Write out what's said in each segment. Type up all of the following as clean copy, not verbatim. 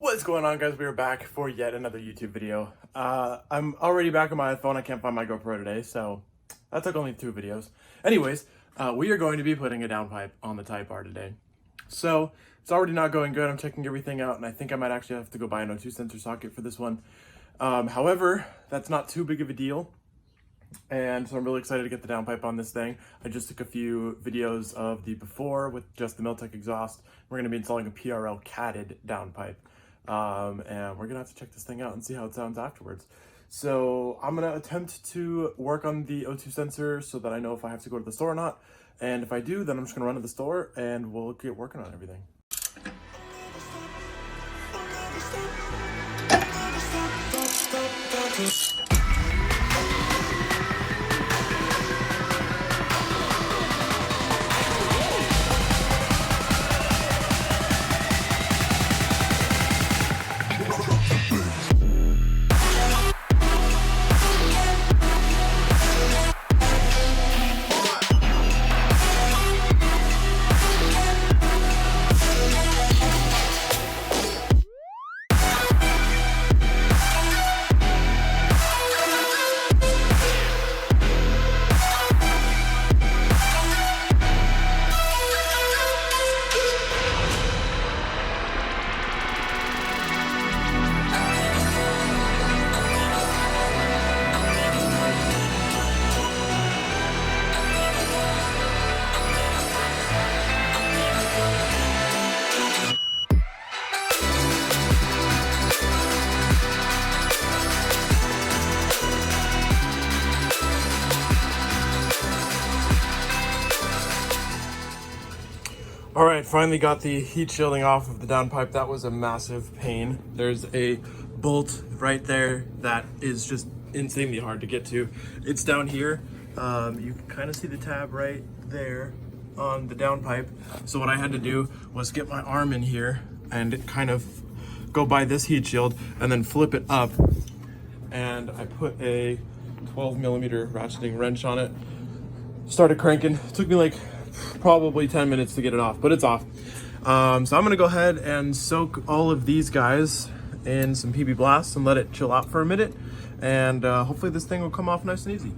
What's going on, guys? We are back for yet another YouTube video. I'm already back on my iPhone. I can't find my GoPro today, so that took only 2 videos. Anyways, we are going to be putting a downpipe on the Type R today. So it's already not going good. I'm checking everything out, and I think I might actually have to go buy an O2 sensor socket for this one. However, that's not too big of a deal. And so I'm really excited to get the downpipe on this thing. I just took a few videos of the before with just the Miltech exhaust. We're going to be installing a PRL catted downpipe. And we're gonna have to check this thing out and see how it sounds afterwards. So I'm gonna attempt to work on the O2 sensor so that I know if I have to go to the store or not. And if I do, then I'm just gonna run to the store and we'll get working on everything. All right, finally got the heat shielding off of the downpipe. That was a massive pain. There's a bolt right there that is just insanely hard to get to. It's down here. You can kind of see the tab right there on the downpipe. So what I had to do was get my arm in here and kind of go by this heat shield and then flip it up. And I put a 12mm ratcheting wrench on it. Started cranking. It took me like probably 10 minutes to get it off, but it's off. So I'm gonna go ahead and soak all of these guys in some PB Blast and let it chill out for a minute, and hopefully this thing will come off nice and easy.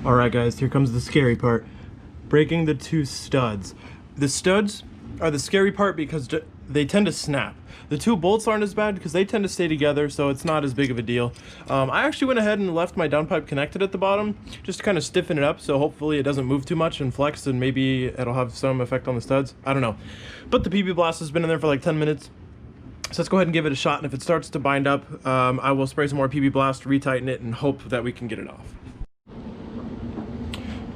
All right, guys, here comes the scary part. Breaking the 2 studs. The studs are the scary part because they tend to snap. The 2 bolts aren't as bad because they tend to stay together, so it's not as big of a deal. I actually went ahead and left my downpipe connected at the bottom just to kind of stiffen it up, so hopefully it doesn't move too much and flex, and maybe it'll have some effect on the studs. I don't know. But the PB Blast has been in there for like 10 minutes, so let's go ahead and give it a shot, and if it starts to bind up, I will spray some more PB Blast, retighten it, and hope that we can get it off.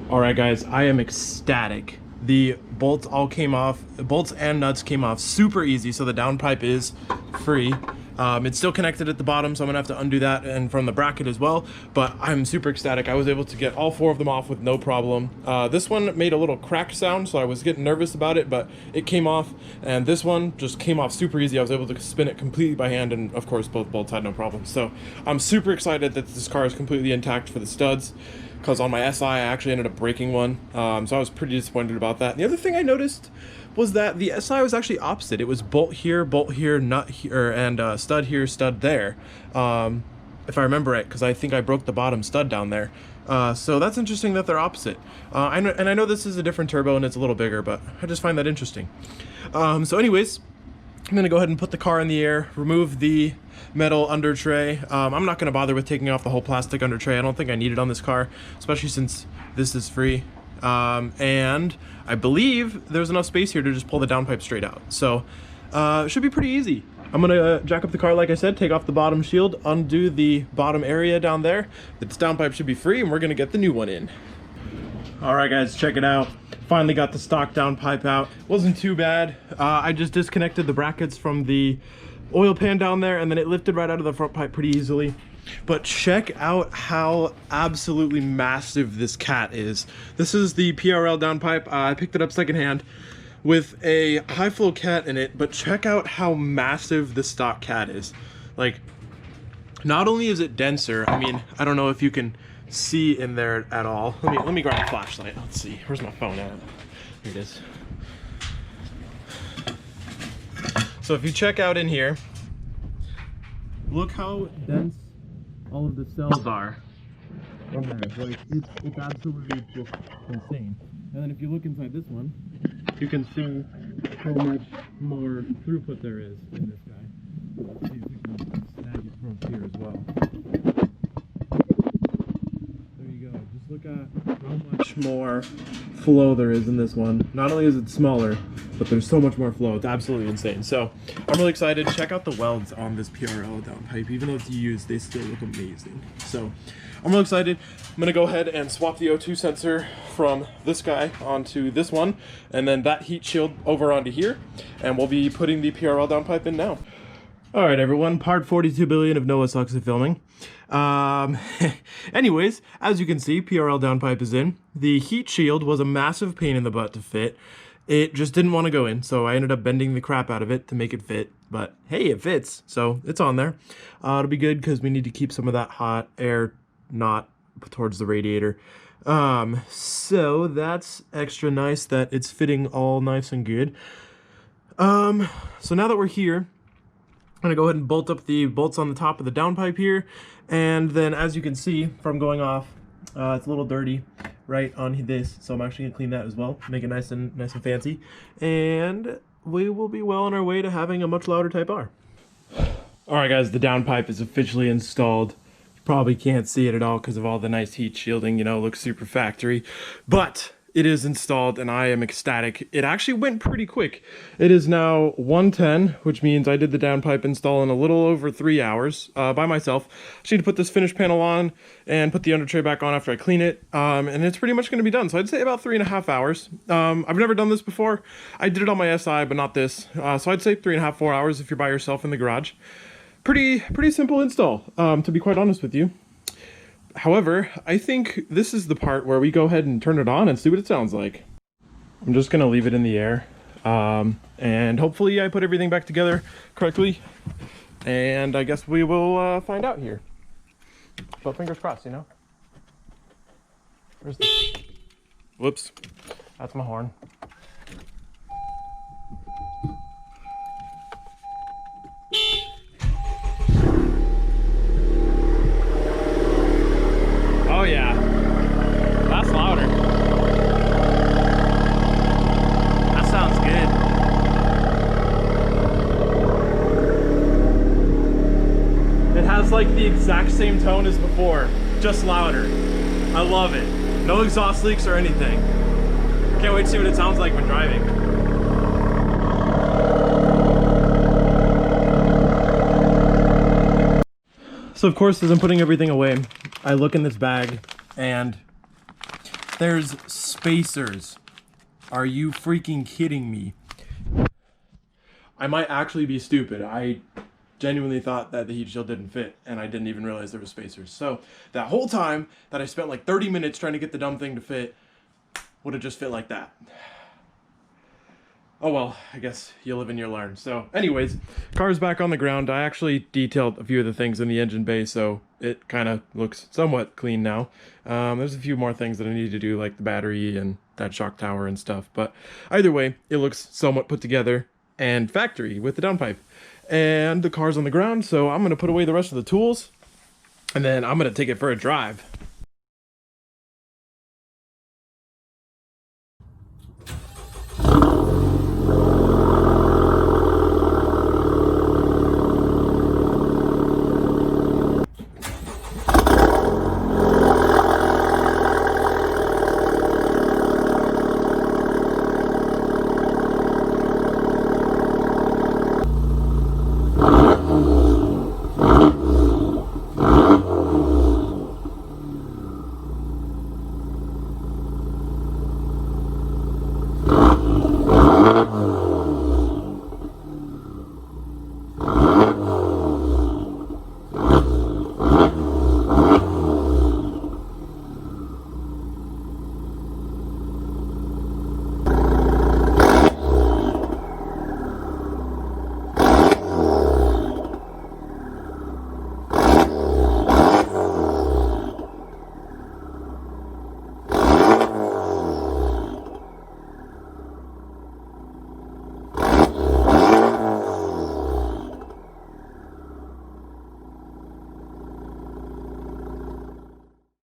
All right, guys, I am ecstatic. The bolts all came off. The bolts and nuts came off super easy, so the downpipe is free. It's still connected at the bottom, so I'm gonna have to undo that and from the bracket as well, but I'm super ecstatic. I was able to get all 4 of them off with no problem. This one made a little crack sound, so I was getting nervous about it, but it came off, and this one just came off super easy. I was able to spin it completely by hand, and of course both bolts had no problem. So I'm super excited that this car is completely intact for the studs, because on my SI I actually ended up breaking one, so I was pretty disappointed about that. And the other thing I noticed was that the SI was actually opposite. It was bolt here, nut here, and stud here, stud there, if I remember right, because I think I broke the bottom stud down there. So that's interesting that they're opposite. I know this is a different turbo and it's a little bigger, but I just find that interesting. So anyways, I'm gonna go ahead and put the car in the air, remove the metal under tray. I'm not gonna bother with taking off the whole plastic under tray. I don't think I need it on this car, especially since this is free. And I believe there's enough space here to just pull the downpipe straight out. So it should be pretty easy. I'm gonna jack up the car, like I said, take off the bottom shield, undo the bottom area down there. This downpipe should be free, and we're gonna get the new one in. All right, guys, check it out. Finally got the stock downpipe out. Wasn't too bad. I just disconnected the brackets from the oil pan down there, and then it lifted right out of the front pipe pretty easily. But check out how absolutely massive this cat is. This is the PRL downpipe. I picked it up secondhand with a high flow cat in it, but check out how massive the stock cat is. Like, not only is it denser, I mean, I don't know if you can see in there at all. Let me grab a flashlight. Let's see. Where's my phone at? Here it is. So if you check out in here, look how dense all of the cells are. Like it's absolutely just insane. And then if you look inside this one, you can see how much more throughput there is in this guy. Let's see if we can snag it from here as well. There you go. Just look at how much more flow there is in this one. Not only is it smaller, but there's so much more flow. It's absolutely insane. So I'm really excited. Check out the welds on this PRL downpipe. Even though it's used, they still look amazing. So I'm really excited. I'm gonna go ahead and swap the O2 sensor from this guy onto this one, and then that heat shield over onto here, and we'll be putting the PRL downpipe in now. All right, everyone, part 42 billion of Noah sucks at filming. Anyways, as you can see, PRL downpipe is in. The heat shield was a massive pain in the butt to fit. It just didn't want to go in, so I ended up bending the crap out of it to make it fit. But hey, it fits, so it's on there. It'll be good because we need to keep some of that hot air not towards the radiator. So that's extra nice that it's fitting all nice and good. So now that we're here, I'm gonna go ahead and bolt up the bolts on the top of the downpipe here, and then as you can see from going off, it's a little dirty right on this, so I'm actually gonna clean that as well, make it nice and fancy, and we will be well on our way to having a much louder Type R. All right, guys, the downpipe is officially installed. You probably can't see it at all because of all the nice heat shielding. You know, it looks super factory, but it is installed and I am ecstatic. It actually went pretty quick. It is now 1:10, which means I did the downpipe install in a little over 3 hours by myself. Just need to put this finish panel on and put the under tray back on after I clean it, and it's pretty much going to be done. So I'd say about 3.5 hours. I've never done this before. I did it on my SI, but not this. So I'd say 3.5, 4 hours if you're by yourself in the garage. Pretty simple install, to be quite honest with you. However, I think this is the part where we go ahead and turn it on and see what it sounds like. I'm just gonna leave it in the air, and hopefully I put everything back together correctly, and I guess we will find out here. But fingers crossed, you know? Where's the... Whoops, that's my horn. Oh yeah, that's louder. That sounds good. It has like the exact same tone as before, just louder. I love it. No exhaust leaks or anything. Can't wait to see what it sounds like when driving. So of course, as I'm putting everything away, I look in this bag and there's spacers. Are you freaking kidding me? I might actually be stupid. I genuinely thought that the heat shield didn't fit and I didn't even realize there were spacers. So that whole time that I spent like 30 minutes trying to get the dumb thing to fit would have just fit like that. Oh well, I guess you live and you learn. So anyways, car's back on the ground. I actually detailed a few of the things in the engine bay, so it kind of looks somewhat clean now. There's a few more things that I need to do, like the battery and that shock tower and stuff. But either way, it looks somewhat put together and factory with the downpipe. And the car's on the ground, so I'm going to put away the rest of the tools, and then I'm going to take it for a drive.